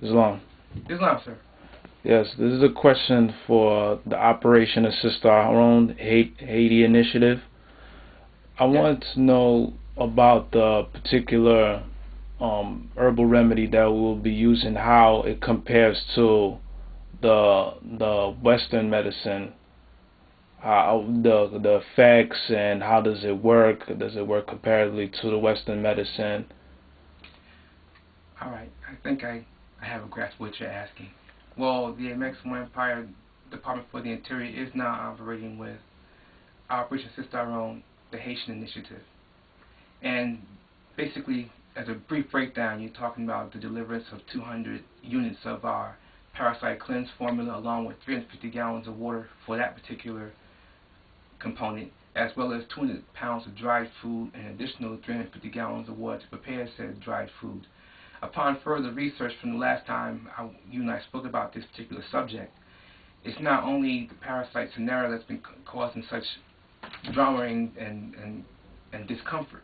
Islam. Islam, sir. Yes, this is a question for the Operation Assist Our Own Haiti initiative. I Yes. wanted to know about the particular herbal remedy that we'll be using, how it compares to the Western medicine, how the effects and how does it work? Does it work comparatively to the Western medicine? All right. I think I have a grasp of what you're asking. Well, the Amexem-Moor-Empire Department for the Interior is now operating with Operation Assist Our Own, the Haitian initiative. And basically, as a brief breakdown, you're talking about the deliverance of 200 units of our parasite cleanse formula along with 350 gallons of water for that particular component, as well as 200 pounds of dried food and additional 350 gallons of water to prepare said dried food. Upon further research from the last time you and I spoke about this particular subject, it's not only the parasite scenario that's been causing such drama and discomfort.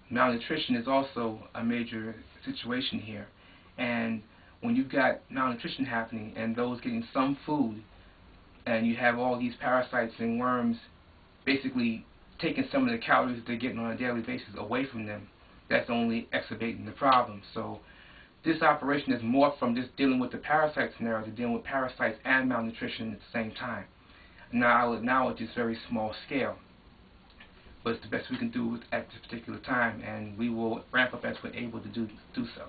Malnutrition is also a major situation here. And when you've got malnutrition happening and those getting some food, and you have all these parasites and worms basically taking some of the calories they're getting on a daily basis away from them, that's only exacerbating the problem. So this operation is more from just dealing with the parasite scenario to dealing with parasites and malnutrition at the same time. Now it's just very small scale, but it's the best we can do at this particular time, and we will ramp up as we're able to do so.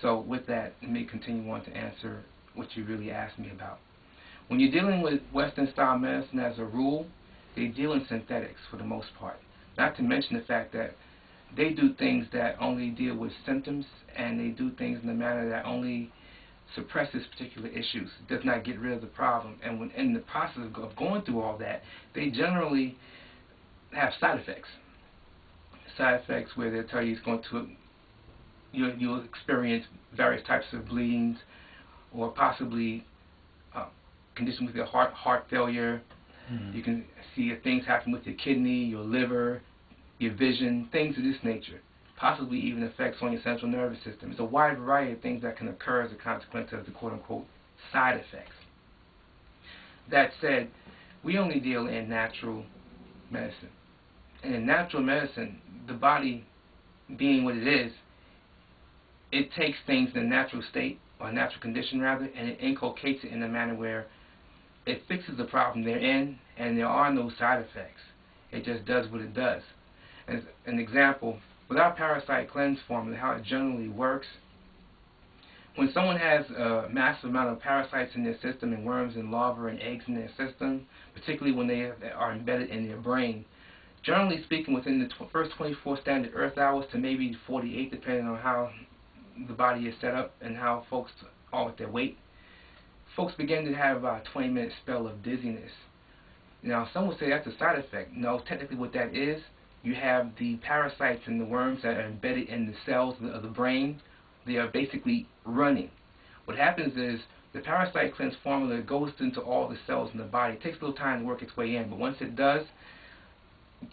So with that, let me continue on to answer what you really asked me about. When you're dealing with Western-style medicine as a rule, they deal in synthetics for the most part. Not to mention the fact that they do things that only deal with symptoms, and they do things in a manner that only suppresses particular issues, does not get rid of the problem. And when in the process of going through all that, they generally have side effects. Side effects where they'll tell you it's going to, you'll experience various types of bleedings, or possibly conditions with your heart failure. You can see things happen with your kidney, your liver, your vision, things of this nature. Possibly even effects on your central nervous system. It's a wide variety of things that can occur as a consequence of the quote-unquote side effects. That said, we only deal in natural medicine. And in natural medicine, the body being what it is, it takes things in a natural state, or a natural condition rather, and it inculcates it in a manner where it fixes the problem they're in, and there are no side effects. It just does what it does. As an example, with our parasite cleanse formula, how it generally works, when someone has a massive amount of parasites in their system, and worms and larvae and eggs in their system, particularly when they are embedded in their brain, generally speaking, within the first 24 standard Earth hours to maybe 48, depending on how the body is set up and how folks are with their weight, folks begin to have about a 20-minute spell of dizziness. Now, some would say that's a side effect. No, technically what that is, you have the parasites and the worms that are embedded in the cells of the brain. They are basically running. What happens is the parasite cleanse formula goes into all the cells in the body. It takes a little time to work its way in, but once it does,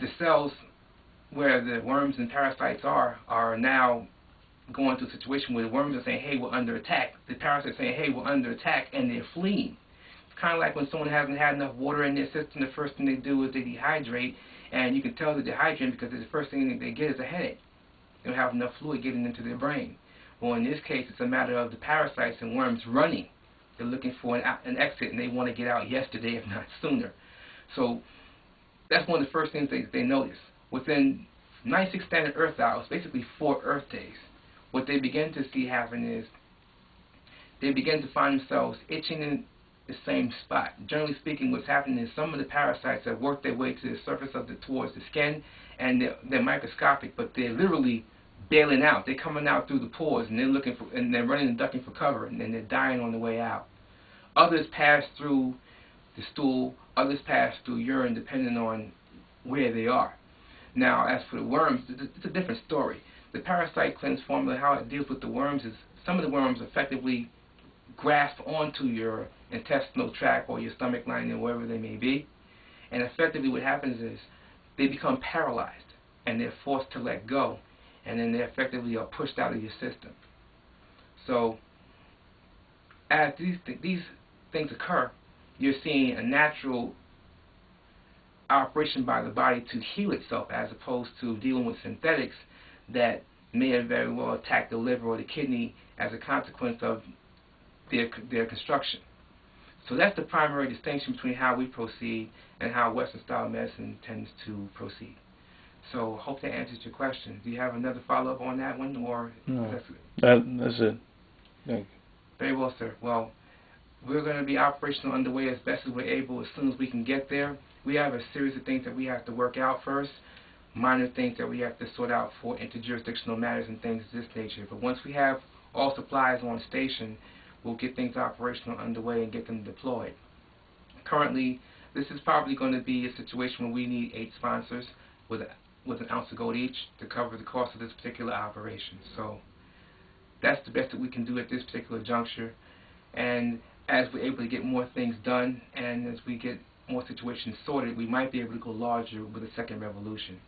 the cells where the worms and parasites are now going to a situation where the worms are saying, hey, we're under attack. The parasites are saying, hey, we're under attack, and they're fleeing. It's kind of like when someone hasn't had enough water in their system, the first thing they do is they dehydrate, and you can tell they're dehydrating because the first thing they get is a headache. They don't have enough fluid getting into their brain. Well, in this case, it's a matter of the parasites and worms running. They're looking for an exit, and they want to get out yesterday, if not sooner. So that's one of the first things they notice. Within 96 standard Earth hours, basically 4 Earth days, what they begin to see happen is they begin to find themselves itching in the same spot. Generally speaking, what's happening is some of the parasites have worked their way to the surface of towards the skin, and they're microscopic, but they're literally bailing out. They're coming out through the pores, and they're running and ducking for cover, and then they're dying on the way out. Others pass through the stool, others pass through urine, depending on where they are. Now, as for the worms, it's a different story. The parasite cleanse formula, how it deals with the worms is some of the worms effectively grasp onto your intestinal tract or your stomach lining or wherever they may be, and effectively what happens is they become paralyzed and they're forced to let go, and then they effectively are pushed out of your system. So as these things occur, you're seeing a natural operation by the body to heal itself, as opposed to dealing with synthetics that may have very well attacked the liver or the kidney as a consequence of their construction. So that's the primary distinction between how we proceed and how Western style medicine tends to proceed. So hope that answers your question. Do you have another follow-up on that one, or no, that's it? Thank you. Very well, sir. Well, we're going to be operational underway as best as we're able as soon as we can get there. We have a series of things that we have to work out first, minor things that we have to sort out for interjurisdictional matters and things of this nature. But once we have all supplies on station, we'll get things operational underway and get them deployed. Currently, this is probably going to be a situation where we need 8 sponsors with an ounce of gold each to cover the cost of this particular operation. So that's the best that we can do at this particular juncture. And as we're able to get more things done and as we get more situations sorted, we might be able to go larger with a second revolution.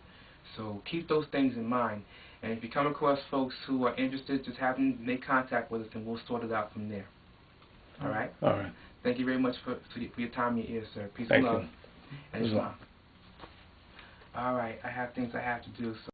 So keep those things in mind. And if you come across folks who are interested, just have them make contact with us and we'll sort it out from there. All right? All right. Thank you very much for your time and your ears, sir. Peace Thank and love. you. And Islam. All right, I have things I have to do. So